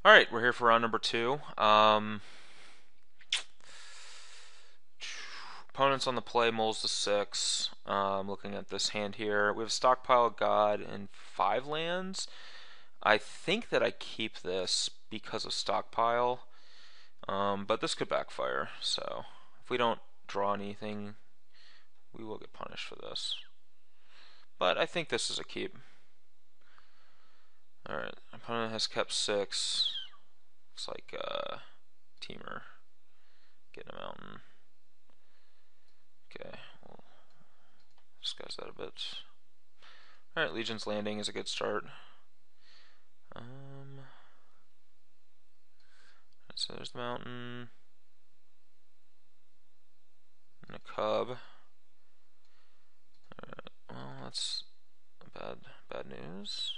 Alright, we're here for round number 2. Opponents on the play, moles to 6. Looking at this hand here, we have Stockpile God and 5 lands. I think that I keep this because of Stockpile, but this could backfire, so if we don't draw anything, we will get punished for this. But I think this is a keep. Alright, opponent has kept 6. Looks like Temur getting a mountain. Okay, we'll discuss that a bit. Alright, Legion's Landing is a good start. So there's the mountain. And a cub. Alright, well, that's bad news.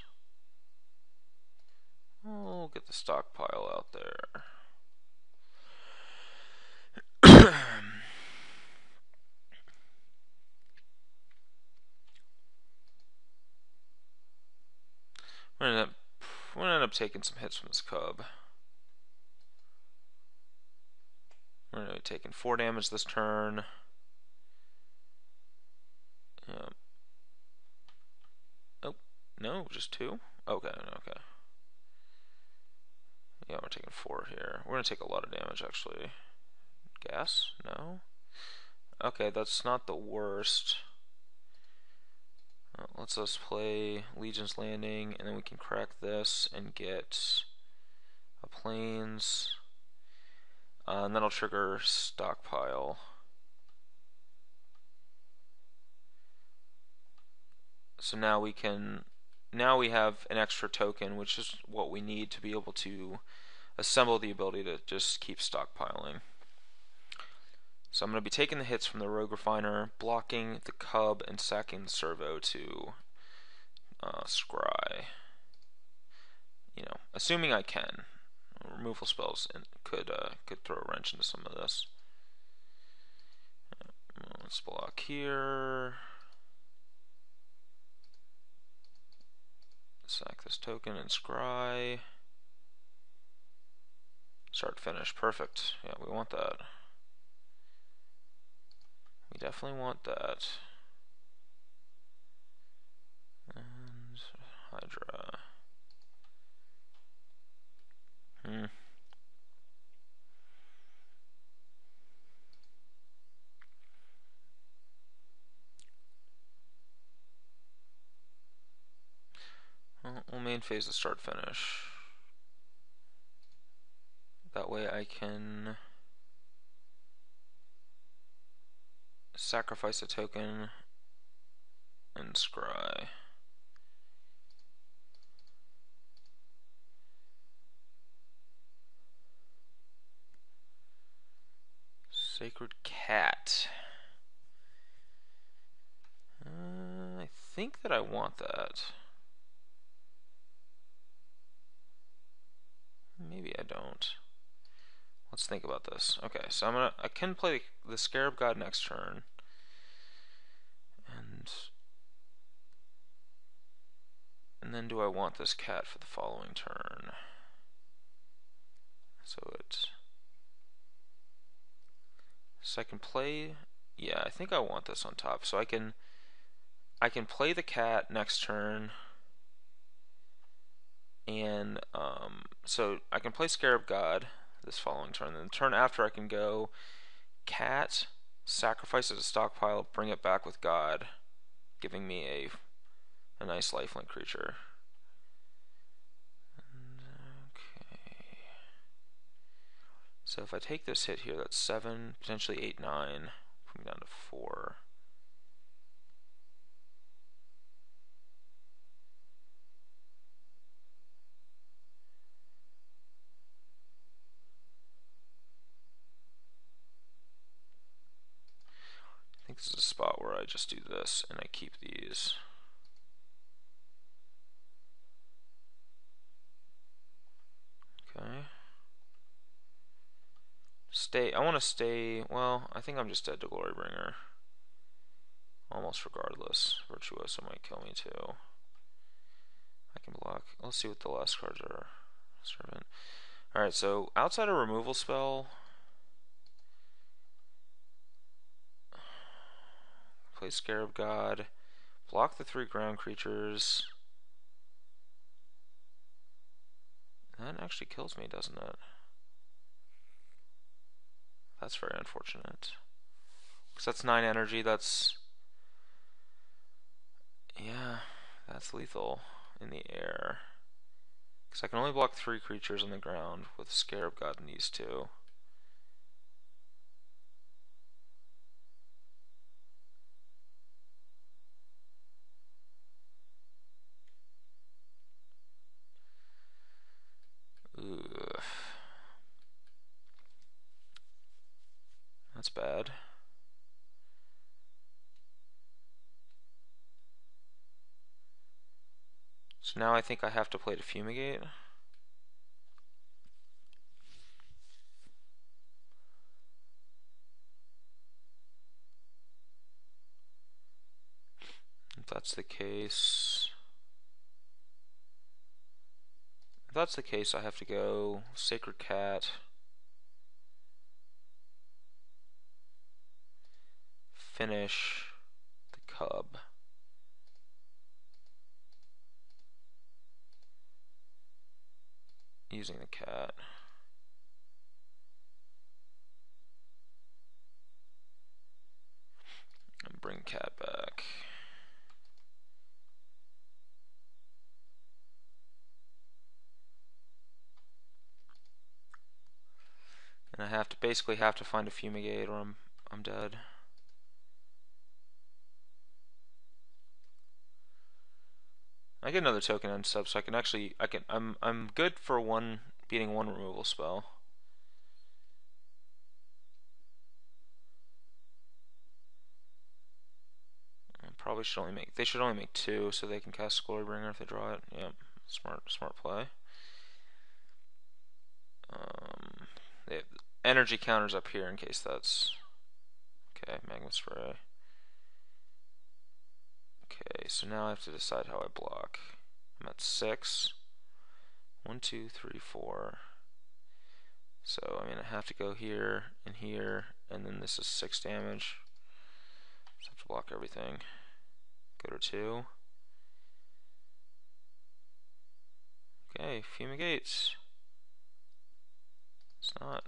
We'll get the stockpile out there. We're gonna end up taking some hits from this cub. We're gonna be taking 4 damage this turn. Oh, no, just 2? Okay, okay. Yeah, we're taking 4 here. We're gonna take a lot of damage, actually. Gas? No? Okay, that's not the worst. Let's us play Legion's Landing, and then we can crack this and get a Plains. And that'll trigger Stockpile. So now we have an extra token, which is what we need to be able to assemble the ability to just keep stockpiling. So I'm going to be taking the hits from the Rogue Refiner, blocking the Cub, and sacking the Servo to scry. You know, assuming I can. Removal spells could throw a wrench into some of this. Let's block here. Sack this token and scry. Start finish. Perfect. Yeah, we want that. We definitely want that. And Hydra. Well, we'll main phase the start finish. That way I can sacrifice a token and scry. Sacred Cat. I think that I want that. Maybe I don't. Let's think about this. Okay, so I can play the Scarab God next turn. And then do I want this cat for the following turn? So I can play, yeah, I think I want this on top. So I can play the cat next turn, and so I can play Scarab God this following turn. Then the turn after I can go cat, sacrifice it to stockpile, bring it back with God, giving me a nice lifelink creature. Okay. So if I take this hit here, that's 7, potentially 8, 9, put me down to 4. I think this is a spot where I just do this and I keep these. Okay. I want to stay, well, I think I'm just dead to Glorybringer. Almost regardless. Virtuoso might kill me too. I can block. Let's see what the last cards are. Servant. Alright, so outside a removal spell, play Scarab God, block the 3 ground creatures. That actually kills me, doesn't it? That's very unfortunate. Because that's 9 energy, that's... Yeah, that's lethal in the air. Because I can only block 3 creatures on the ground with Scarab God and these 2. Ugh. That's bad. So now I think I have to play to Fumigate. If that's the case... If that's the case, I have to go Sacred Cat, finish the Cub. Using the cat. And bring cat back. And I have to basically find a Fumigate or I'm dead. I get another token and sub, so I can actually I'm good for beating one removal spell. Probably should only make, they should only make 2 so they can cast Glorybringer if they draw it. Yep, smart play. They have energy counters up here in case that's okay. Magma Spray. Okay, so now I have to decide how I block. I'm at 6. 1, 2, 3, 4. So I mean I have to go here, and then this is 6 damage. So I have to block everything. Go to 2. Okay, Fumigates. It's not.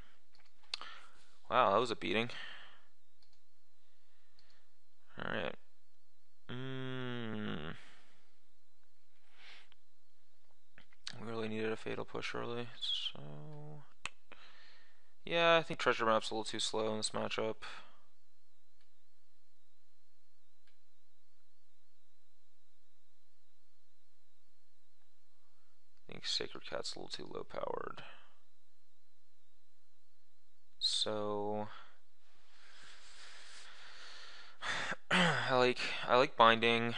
Wow, that was a beating. Alright. We really needed a fatal push early, so... Yeah, I think Treasure Map's a little too slow in this matchup. I think Sacred Cat's a little too low powered. So... I like binding.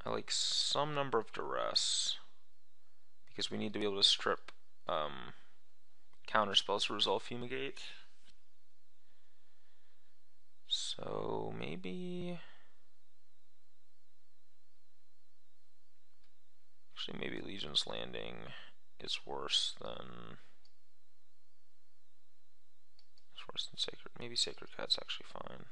I like some number of duress because we need to be able to strip counter spells to resolve Fumigate. So maybe actually maybe Legion's Landing is worse than Sacred. Maybe Sacred Cat's actually fine.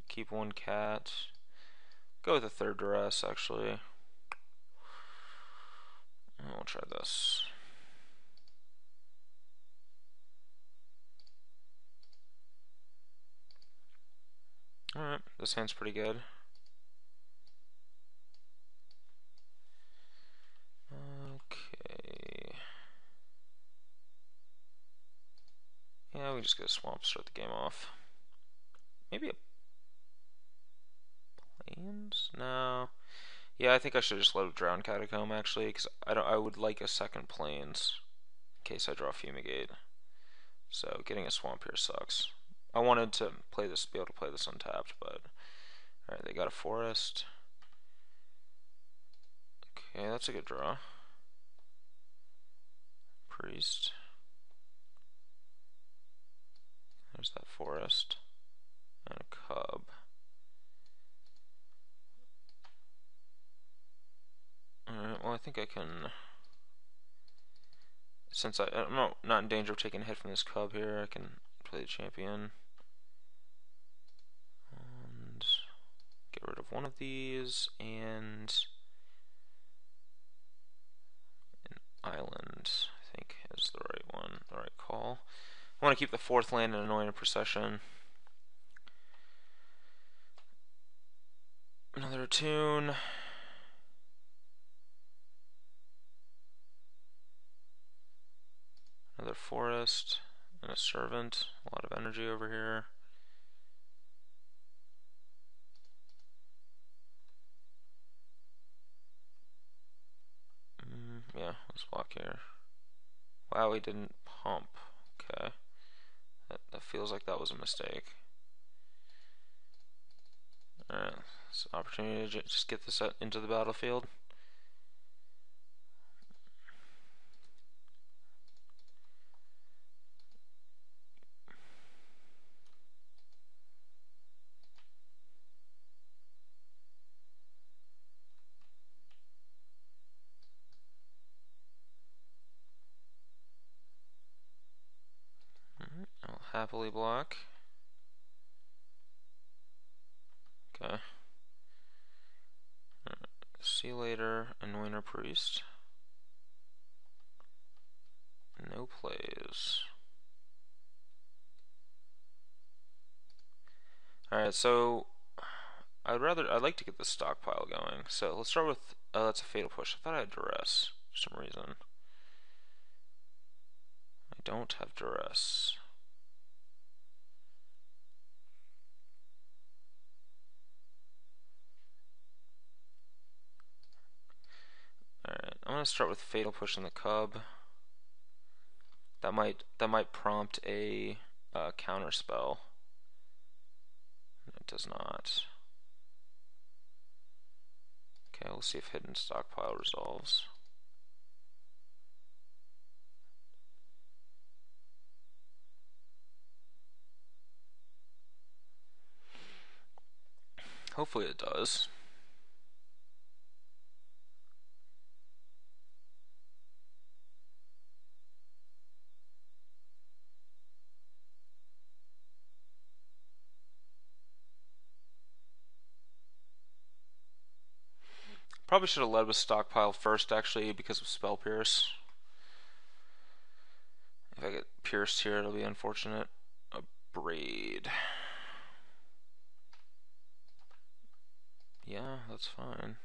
Keep 1 cat. Go with a 3rd duress, actually. We'll try this. Alright, this hand's pretty good. Okay. Yeah, we just get a swamp to start the game off. Maybe a plains? No. Yeah, I think I should just let a drown catacomb actually, because I would like a second plains in case I draw Fumigate. So getting a swamp here sucks. I wanted to be able to play this untapped, but alright, they got a forest. Okay, that's a good draw. Priest. There's that forest. And a cub. Alright, well I think I can... Since I'm not in danger of taking a hit from this cub here, I can play the champion. And get rid of one of these, and an island, I think, is the right one, the right call. I want to keep the fourth land in Annoying Procession. Another tune. Another forest, and a servant. A lot of energy over here. Yeah, let's block here. Wow, he didn't pump. Okay. That feels like that was a mistake. Alright, it's an opportunity to just get this into the battlefield. I'll happily block. Okay. See you later, Anointer Priest. No plays. Alright, so I'd like to get the stockpile going. So let's start with that's a fatal push. I thought I had duress for some reason. I don't have duress. Alright, I'm gonna start with fatal push on the cub. That might prompt a counter spell. It does not. Okay, we'll see if hidden stockpile resolves. Hopefully it does. Probably should have led with stockpile first, actually, because of spell pierce. If I get pierced here, it'll be unfortunate. A braid. Yeah, that's fine.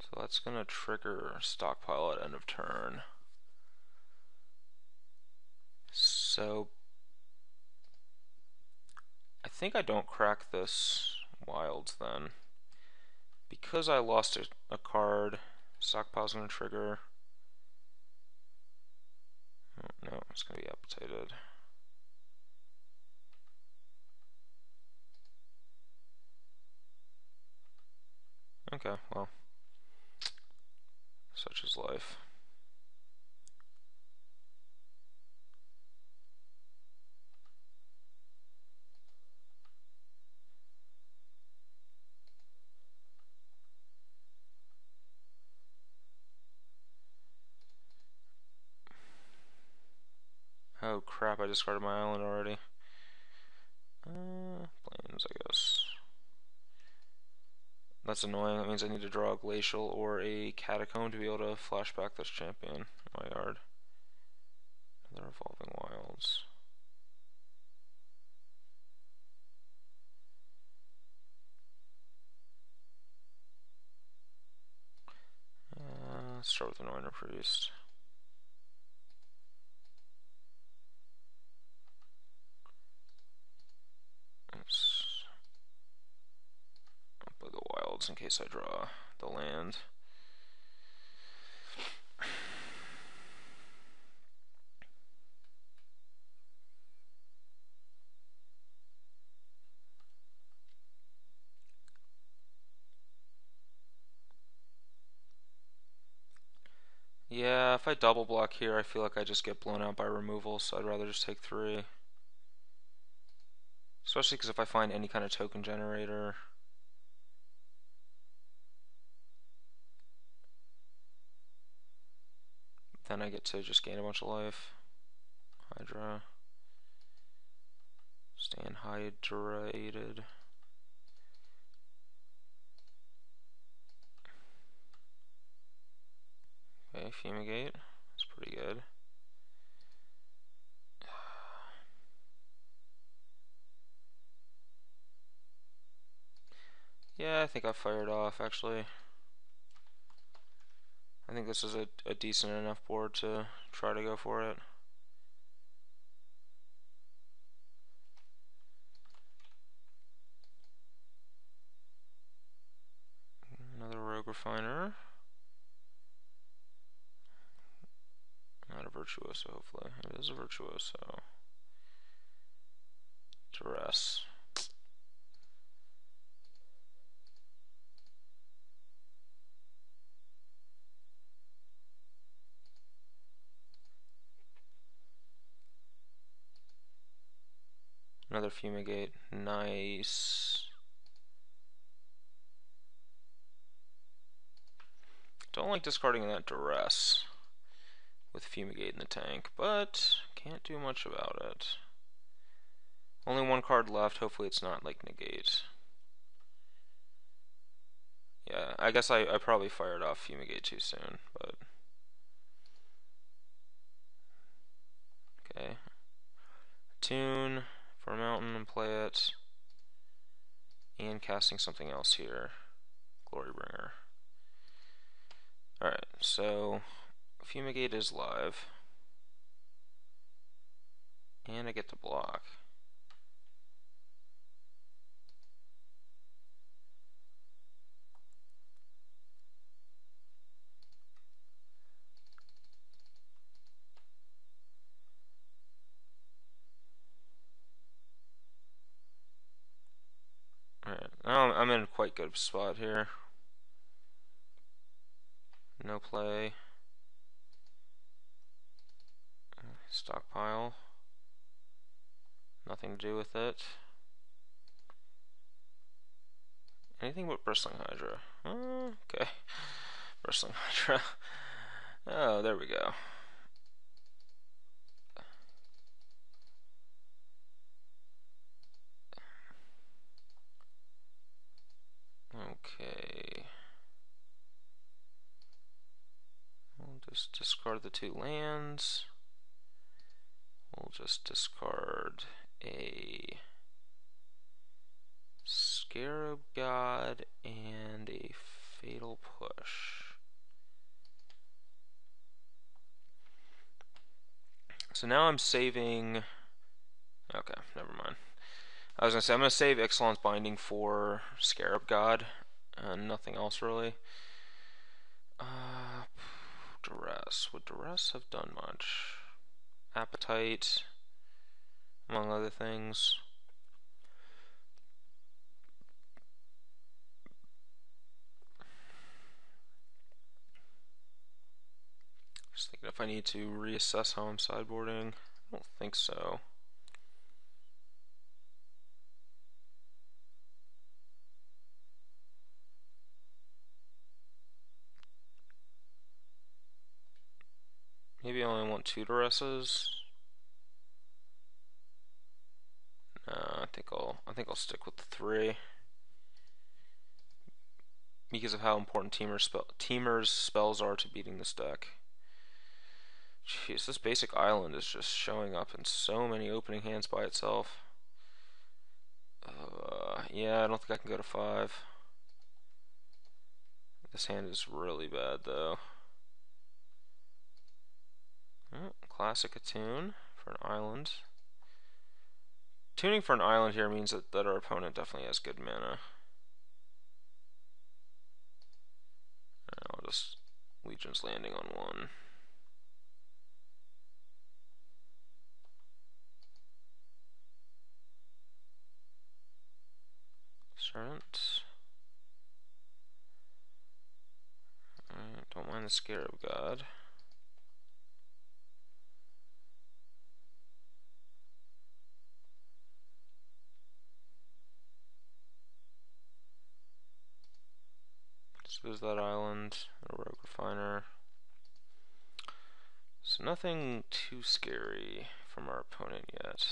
So that's gonna trigger stockpile at end of turn. So I think I don't crack this wilds then. Because I lost a card, stockpile's gonna trigger. Oh, no, it's gonna be appetited. Okay, well, such is life. Oh crap, I discarded my island already. Plains, I guess. That's annoying. That means I need to draw a Glacial or a Catacomb to be able to flashback this champion in my yard. Another Evolving Wilds. Let's start with Anointer Priest. I'll play the Wilds in case I draw the land. Yeah, if I double block here, I feel like I just get blown out by removal, so I'd rather just take 3. Especially because if I find any kind of token generator, then I get to just gain a bunch of life. Hydra. Staying hydrated. Okay, Fumigate. That's pretty good. Yeah, I think I fired off, actually. I think this is a decent enough board to try to go for it. Another Rogue Refiner. Not a Virtuoso, hopefully. It is a Virtuoso. Duress. Another Fumigate. Nice. Don't like discarding that Duress with Fumigate in the tank, but can't do much about it. Only one card left. Hopefully it's not like Negate. Yeah, I guess I probably fired off Fumigate too soon, but... Okay. Tune for a mountain and play it. And casting something else here. Glorybringer. Alright, so Fumigate is live. And I get to block. Alright, I'm in a quite good spot here. No play. Stockpile. Nothing to do with it. Anything but Bristling Hydra. Okay. Bristling Hydra. Oh, there we go. Okay. We'll just discard the 2 lands. We'll just discard a Scarab God and a Fatal Push. So now I'm saving... Okay, never mind. I was going to say, I'm going to save Ixalan's Binding for Scarab God, and nothing else really. Duress. Would Duress have done much? Appetite, among other things. Just thinking if I need to reassess how I'm sideboarding. I don't think so. Maybe I only want 2 Duresses. No, I think I'll stick with the 3. Because of how important Temur's spells are to beating this deck. Jeez, this basic island is just showing up in so many opening hands by itself. Yeah, I don't think I can go to 5. This hand is really bad, though. Classic Attune for an island. Tuning for an island here means that our opponent definitely has good mana. I'll just Legion's Landing on 1. Servant. Alright, don't mind the Scarab God. So there's that island, a rogue refiner. So nothing too scary from our opponent yet.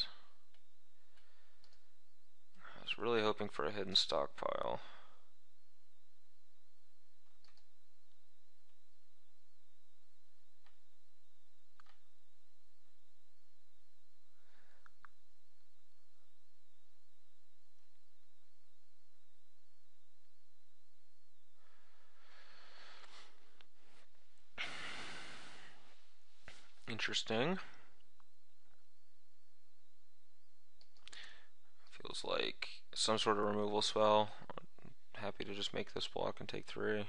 I was really hoping for a hidden stockpile. Interesting. Feels like some sort of removal spell. I'm happy to just make this block and take 3.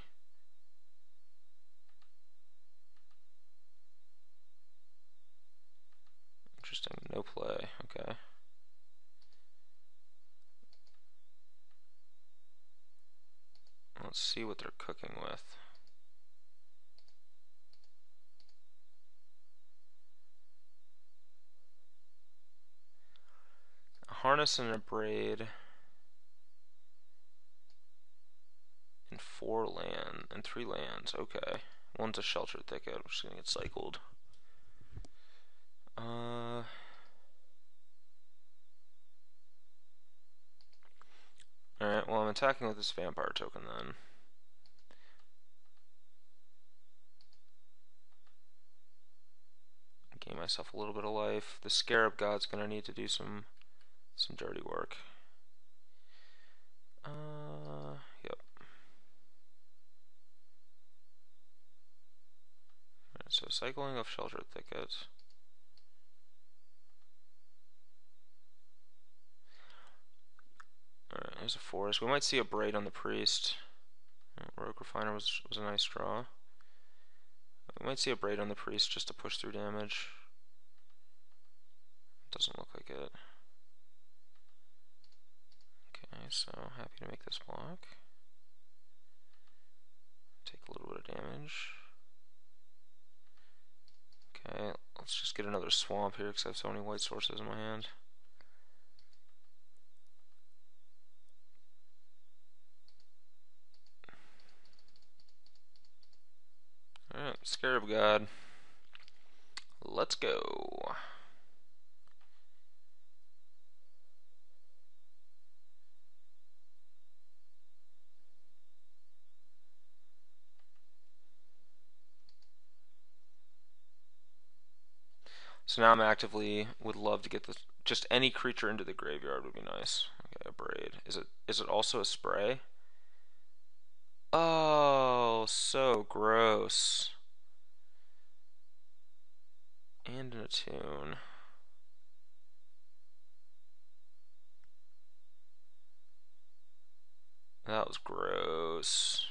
Interesting. No play. Okay. Let's see what they're cooking with. A harness and a braid. And 3 lands. Okay. One's a sheltered thicket, which is gonna get cycled. Alright, well I'm attacking with this vampire token then. Gain myself a little bit of life. The Scarab God's gonna need to do some dirty work. Yep. Alright, so cycling of sheltered thickets. Alright, there's a forest. We might see a braid on the priest. Rogue refiner was a nice draw. We might see a braid on the priest just to push through damage. Doesn't look like it. Okay, so happy to make this block. Take a little bit of damage. Okay, let's just get another swamp here because I have so many white sources in my hand. Alright, Scarab God. Let's go. So now I'm actively would love to get this, just any creature into the graveyard would be nice. Okay, a braid. Is it also a spray? Oh, so gross. And an attune. That was gross.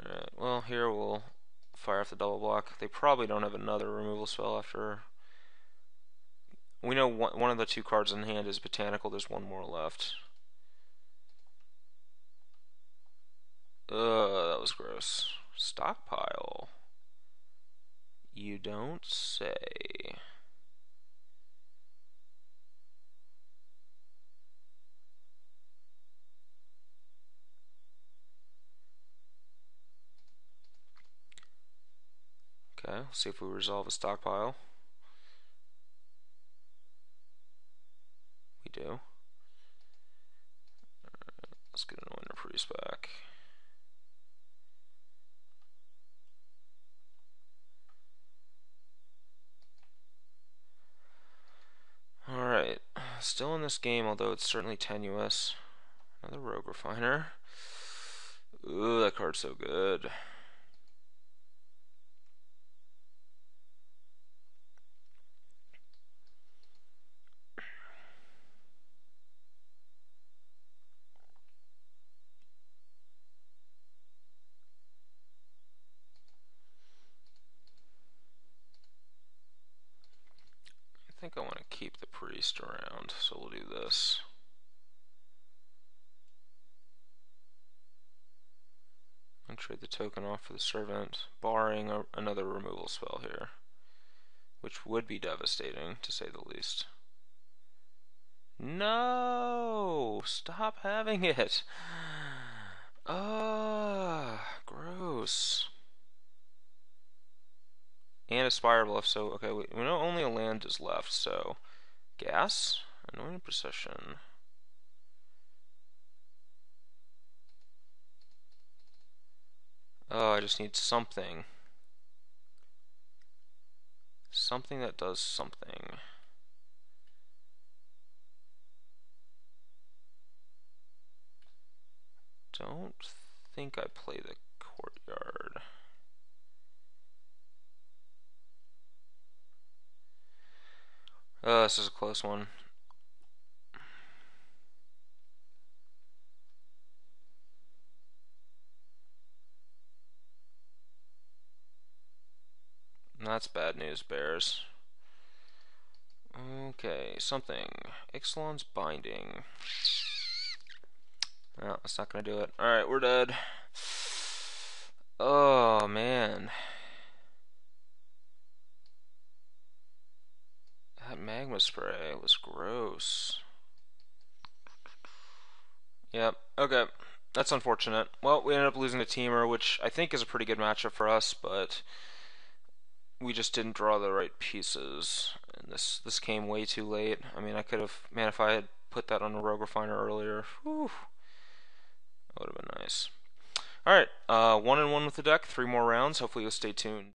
Alright, well here we'll fire off the double block. They probably don't have another removal spell after. We know one of the 2 cards in hand is botanical, there's 1 more left. Ugh, that was gross. Stockpile. You don't say. Okay, let's see if we resolve a stockpile. We do. Alright, let's get an Winter Priest back. Alright, still in this game, although it's certainly tenuous. Another Rogue Refiner. Ooh, that card's so good. I think I want to keep the priest around, so we'll do this. And trade the token off for the servant, barring another removal spell here, which would be devastating, to say the least. No! Stop having it! Gross. And a Spire left, so, okay, we know only a land is left, so... Gas? Anointed Procession. Oh, I just need something. Something that does something. Don't think I play the Courtyard. This is a close one. That's bad news, Bears. Okay, something. Ixalan's Binding. No, that's not gonna do it. Alright, we're dead. Oh, man. That magma spray was gross. Yep, okay. That's unfortunate. Well, we ended up losing to Temur, which I think is a pretty good matchup for us, but we just didn't draw the right pieces. And this came way too late. I mean, I could have... Man, if I had put that on a Rogue Refiner earlier, whew, that would have been nice. Alright, 1-1 with the deck, 3 more rounds. Hopefully you'll stay tuned.